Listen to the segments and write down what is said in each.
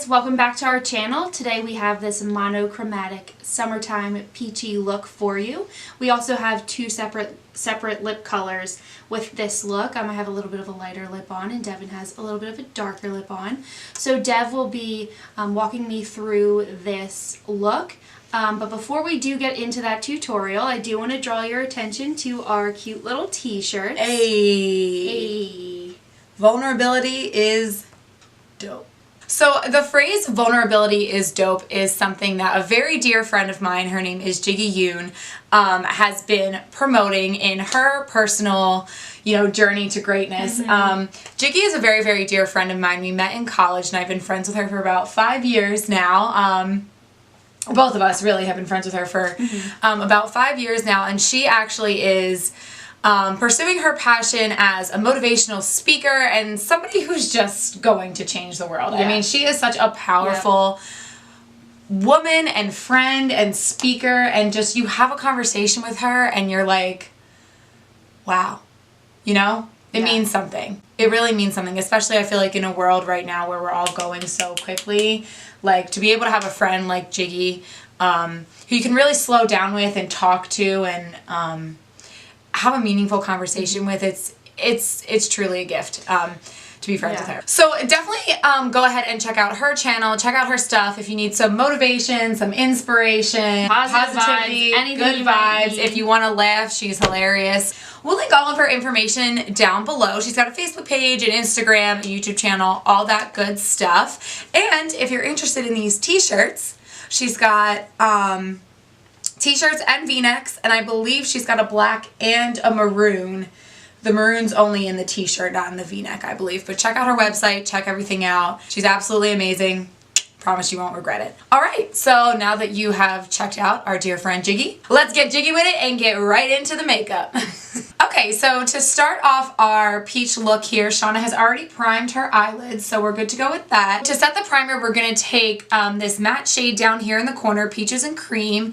guys, welcome back to our channel. Today we have this monochromatic summertime peachy look for you. We also have two separate lip colors with this look. I have a little bit of a lighter lip on and Devin has a little bit of a darker lip on. So Dev will be walking me through this look. But before we do get into that tutorial, I do want to draw your attention to our cute little t-shirts. Hey. Vulnerability is dope. So the phrase vulnerability is dope is something that a very dear friend of mine, her name is Jiggy Yoon, has been promoting in her personal, journey to greatness. Jiggy is a very, very dear friend of mine. We met in college and I've been friends with her for about 5 years now. Both of us really have been friends with her for about 5 years now, and she actually is pursuing her passion as a motivational speaker and somebody who's just going to change the world. Yeah. I mean, she is such a powerful woman and friend and speaker, and just you have a conversation with her and you're like, wow, it means something. It really means something, especially I feel like in a world right now where we're all going so quickly, like to be able to have a friend like Jiggy who you can really slow down with and talk to and have a meaningful conversation with, it's truly a gift to be friends with her. So definitely go ahead and check out her channel, check out her stuff if you need some motivation, some inspiration, positivity, vibes, good vibes. If you want to laugh, she's hilarious. We'll link all of her information down below. She's got a Facebook page, an Instagram, a YouTube channel, all that good stuff. And if you're interested in these t-shirts, she's got t-shirts and v-necks, and I believe she's got a black and a maroon. The maroon's only in the t-shirt, not in the v-neck, I believe. But check out her website, check everything out. She's absolutely amazing. Promise you won't regret it. Alright, so now that you have checked out our dear friend Jiggy, let's get jiggy with it and get right into the makeup. Okay, so to start off our peach look here, Seanna has already primed her eyelids, so we're good to go with that. To set the primer, we're going to take this matte shade down here in the corner, Peaches and Cream.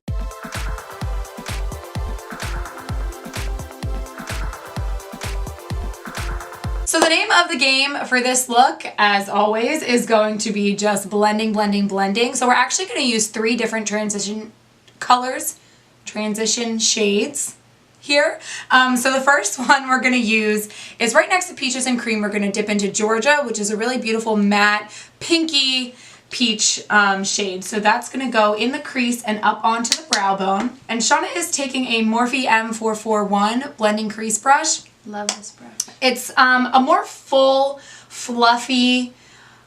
So the name of the game for this look, as always, is going to be just blending, blending, blending. So we're actually going to use 3 different transition colors, transition shades here. So the first one we're going to use is right next to Peaches and Cream. We're going to dip into Georgia, which is a really beautiful matte pinky peach shade. So that's going to go in the crease and up onto the brow bone. And Seanna is taking a Morphe M441 blending crease brush. Love this brush. It's a more full, fluffy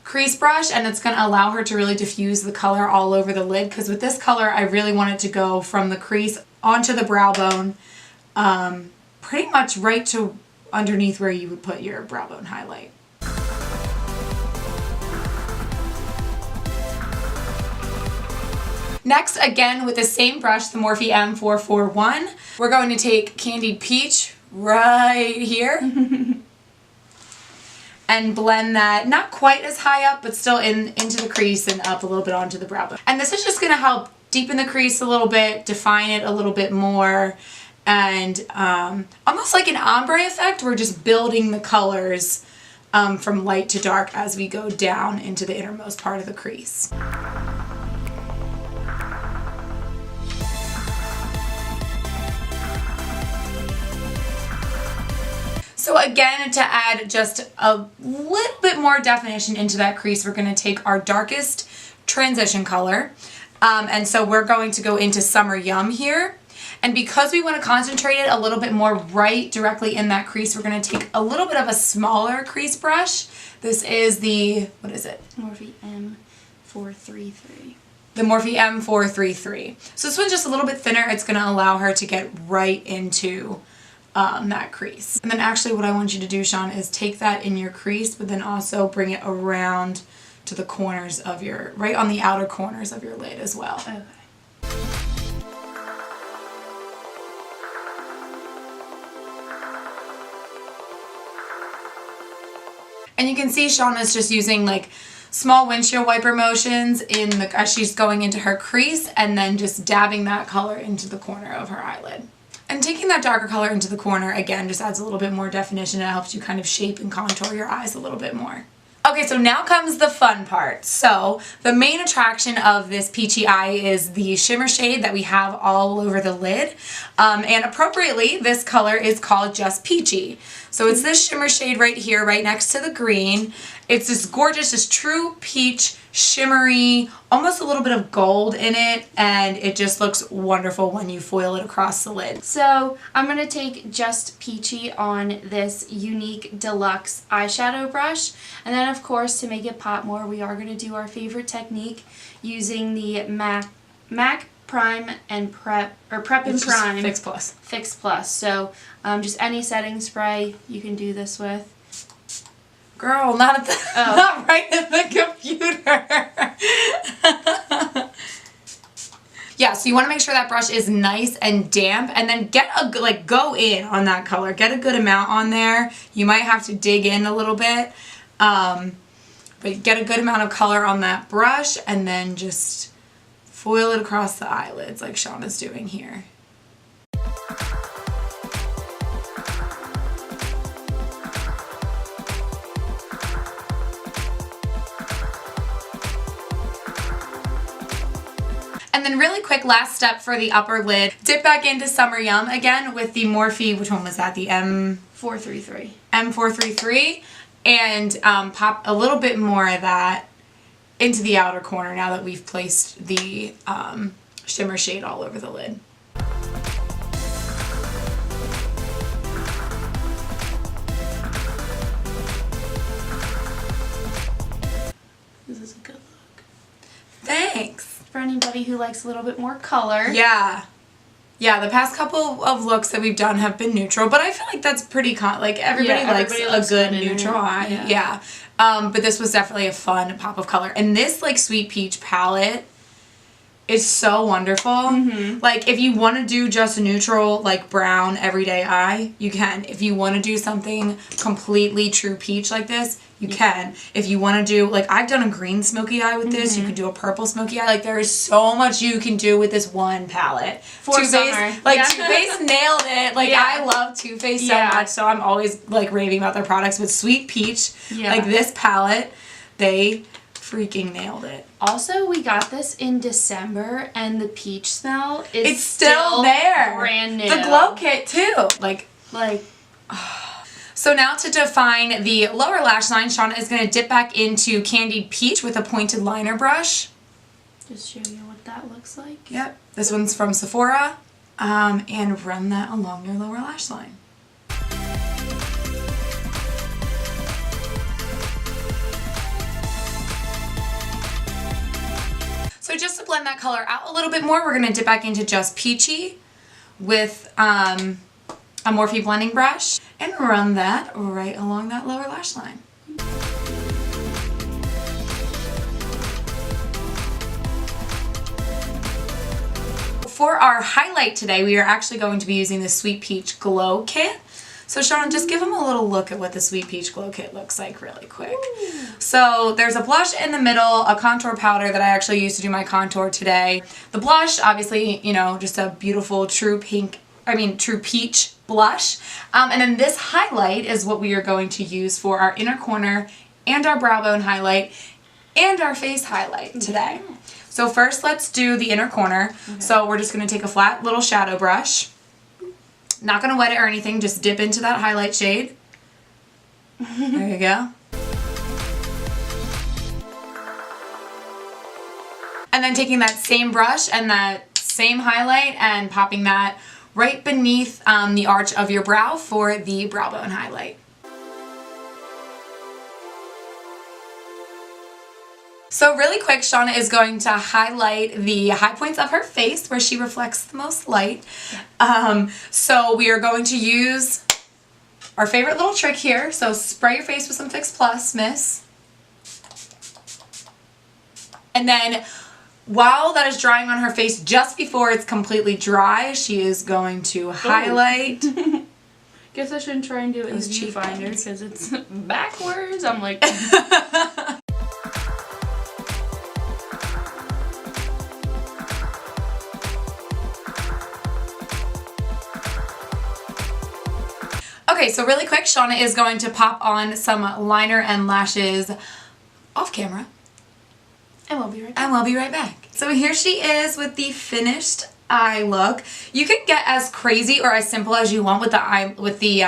crease brush, and it's going to allow her to really diffuse the color all over the lid, because with this color I really want it to go from the crease onto the brow bone, pretty much right to underneath where you would put your brow bone highlight. Next, again with the same brush, the Morphe M441, we're going to take Candied Peach right here and blend that not quite as high up, but still into the crease and up a little bit onto the brow bone. And this is just going to help deepen the crease a little bit, define it a little bit more, and almost like an ombre effect. We're just building the colors from light to dark as we go down into the innermost part of the crease. So again, to add just a little bit more definition into that crease, we're going to take our darkest transition color. And so we're going to go into Summer Yum here. And because we want to concentrate it a little bit more right directly in that crease, we're going to take a little bit of a smaller crease brush. This is the, what is it? Morphe M433. The Morphe M433. So this one's just a little bit thinner. It's going to allow her to get right into that crease. And then actually what I want you to do, Sean, is take that in your crease, but then also bring it around to the corners of your, right on the outer corners of your lid as well. Okay. And you can see Seanna's just using like small windshield wiper motions as she's going into her crease, and then just dabbing that color into the corner of her eyelid. And taking that darker color into the corner, again, just adds a little bit more definition. It helps you kind of shape and contour your eyes a little bit more. Okay, so now comes the fun part. So the main attraction of this peachy eye is the shimmer shade that we have all over the lid. And appropriately, this color is called Just Peachy. So it's this shimmer shade right here, right next to the green. It's this gorgeous, this true peach, shimmery, almost a little bit of gold in it, and it just looks wonderful when you foil it across the lid. So I'm going to take Just Peachy on this unique deluxe eyeshadow brush, and then of course to make it pop more we are going to do our favorite technique using the MAC Prime and Prep and Prime Fix Plus. Fix Plus. So just any setting spray you can do this with. Girl, not at the, not right in the computer. Yeah, so you want to make sure that brush is nice and damp, and then get a go in on that color. Get a good amount on there. You might have to dig in a little bit, but get a good amount of color on that brush, and then just foil it across the eyelids like Seanna's doing here. And then really quick, last step for the upper lid. Dip back into Summer Yum again with the Morphe, which one was that? The M433. M433. And pop a little bit more of that into the outer corner now that we've placed the shimmer shade all over the lid. This is a good look. Thanks. For anybody who likes a little bit more color. Yeah. Yeah, the past couple of looks that we've done have been neutral, but I feel like that's pretty everybody likes a good neutral eye. Yeah. But this was definitely a fun pop of color. And this Sweet Peach palette is so wonderful. Mm-hmm. If you want to do just a neutral, brown everyday eye, you can. If you want to do something completely true peach like this, you can. If you want to do, I've done a green smoky eye with this. You can do a purple smoky eye. There is so much you can do with this one palette. For summer. Too Faced nailed it. I love Too Faced so much, so I'm always, raving about their products. But Sweet Peach, this palette, they freaking nailed it. Also, we got this in December, and the peach smell is it's still there. Brand new. The glow kit, too. So now to define the lower lash line, Seanna is going to dip back into Candied Peach with a pointed liner brush. Just show you what that looks like. Yep. This one's from Sephora. And run that along your lower lash line. So just to blend that color out a little bit more, we're going to dip back into Just Peachy with a Morphe blending brush and run that right along that lower lash line. For our highlight today, we are actually going to be using the Sweet Peach Glow Kit. So Seanna, just give them a little look at what the Sweet Peach Glow Kit looks like really quick. Ooh. So there's a blush in the middle, a contour powder that I actually used to do my contour today. The blush, obviously, just a beautiful true peach blush. And then this highlight is what we are going to use for our inner corner and our brow bone highlight and our face highlight today. Yeah. So first let's do the inner corner. Okay. So we're just going to take a flat little shadow brush. Not going to wet it or anything, just dip into that highlight shade. There you go. And then taking that same brush and that same highlight and popping that right beneath the arch of your brow for the brow bone highlight. So really quick, Seanna is going to highlight the high points of her face where she reflects the most light. So we are going to use our favorite little trick here. So spray your face with some Fix Plus, miss. And then while that is drying on her face, just before it's completely dry, she is going to highlight. Guess I shouldn't try and do it in the viewfinder because it's backwards. I'm like... Okay, so really quick, Seanna is going to pop on some liner and lashes off camera. And we'll be right back. And we'll be right back. So here she is with the finished eye look. You can get as crazy or as simple as you want with the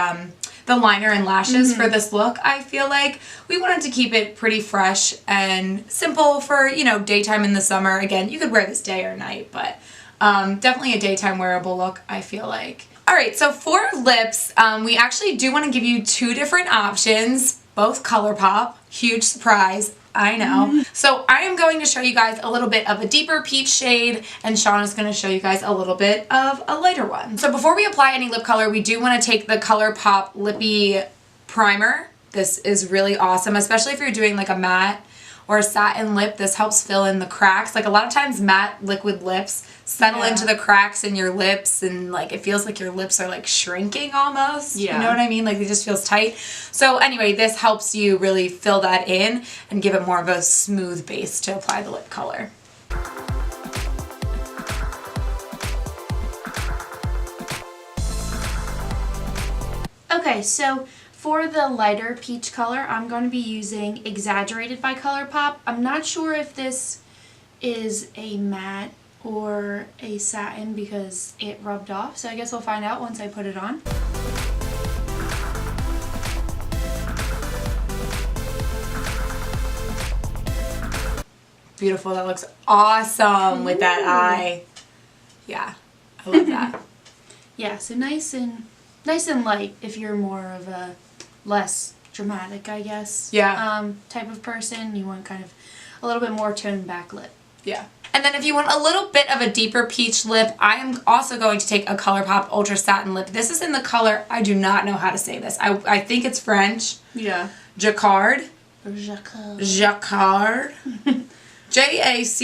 liner and lashes for this look. I feel like we wanted to keep it pretty fresh and simple for, you know, daytime in the summer. Again, you could wear this day or night, but definitely a daytime wearable look, I feel like. Alright, so for lips, we actually do want to give you two different options, both Colourpop. Huge surprise, I know. So I am going to show you guys a little bit of a deeper peach shade, and Seanna's going to show you guys a little bit of a lighter one. So before we apply any lip color, we do want to take the Colourpop Lippie primer. This is really awesome, especially if you're doing like a matte or a satin lip. This helps fill in the cracks. Like a lot of times matte liquid lips settle into the cracks in your lips, and like it feels like your lips are like shrinking almost. Yeah. You know what I mean? Like it just feels tight. So anyway, this helps you really fill that in and give it more of a smooth base to apply the lip color. Okay, so for the lighter peach color, I'm going to be using Exaggerated by Colourpop. I'm not sure if this is a matte or a satin because it rubbed off, so I guess we'll find out once I put it on. Beautiful, that looks awesome with that eye. Yeah, I love that. Yeah, so nice and light if you're more of a less dramatic, I guess. Yeah. Type of person. You want kind of a little bit more toned back lip. Yeah. And then if you want a little bit of a deeper peach lip, I am also going to take a Colourpop Ultra Satin Lip. This is in the color, I do not know how to say this. I think it's French. Yeah. Jacquard. Jacquard. Jacquard. Jacquard.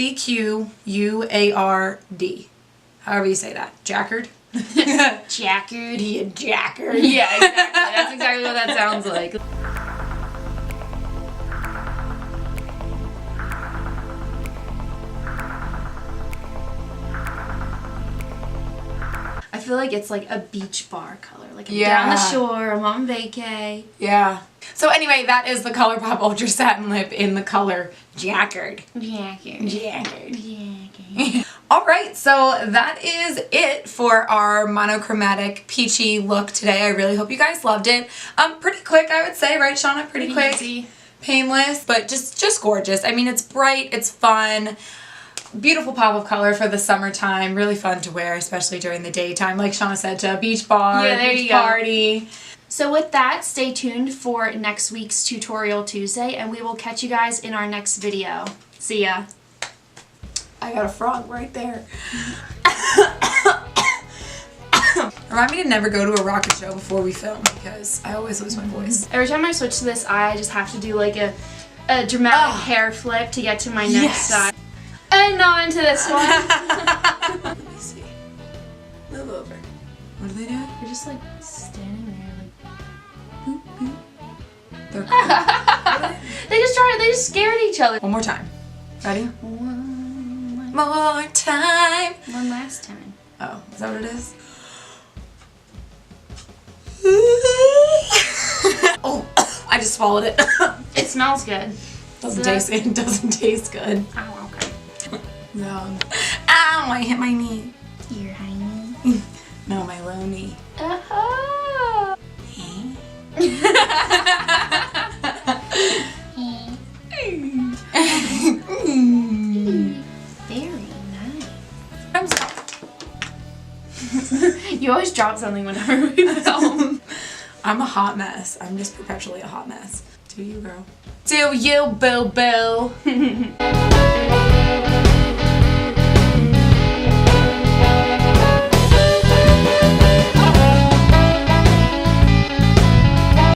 However you say that. Jacquard. Jacquard. Yeah, Jacquard. Yeah, exactly. That's exactly what that sounds like. I feel like it's like a beach bar color. Like I'm down the shore, I'm on vacay. Yeah. So anyway, that is the Colourpop Ultra Satin Lip in the color Jacquard. Jacquard. Alright, so that is it for our monochromatic peachy look today. I really hope you guys loved it. Pretty quick, I would say, right, Shauna? Pretty quick. Easy. Painless, but just gorgeous. I mean, it's bright, it's fun. Beautiful pop of color for the summertime. Really fun to wear, especially during the daytime. Like Shauna said, to a beach bar, beach party. So with that, stay tuned for next week's Tutorial Tuesday, and we will catch you guys in our next video. See ya. I got a frog right there. Remind me to never go to a rocket show before we film because I always lose my voice. Every time I switch to this eye, I just have to do like a dramatic hair flip to get to my next side. And on to this one. Let me see. Move over. What are they doing? You're just like standing there like boop, boop. They're cool. They just scared each other. One more time. Ready? One more time. One last time. Oh, is that what it is? Oh, I just swallowed it. It smells good. Doesn't taste good. Oh, okay. No. Ow, I hit my knee. Your high knee? No, my low knee. Oh. Very nice. You always drop something whenever we film. I'm a hot mess. I'm just perpetually a hot mess. Do you, girl? Do you, boo boo?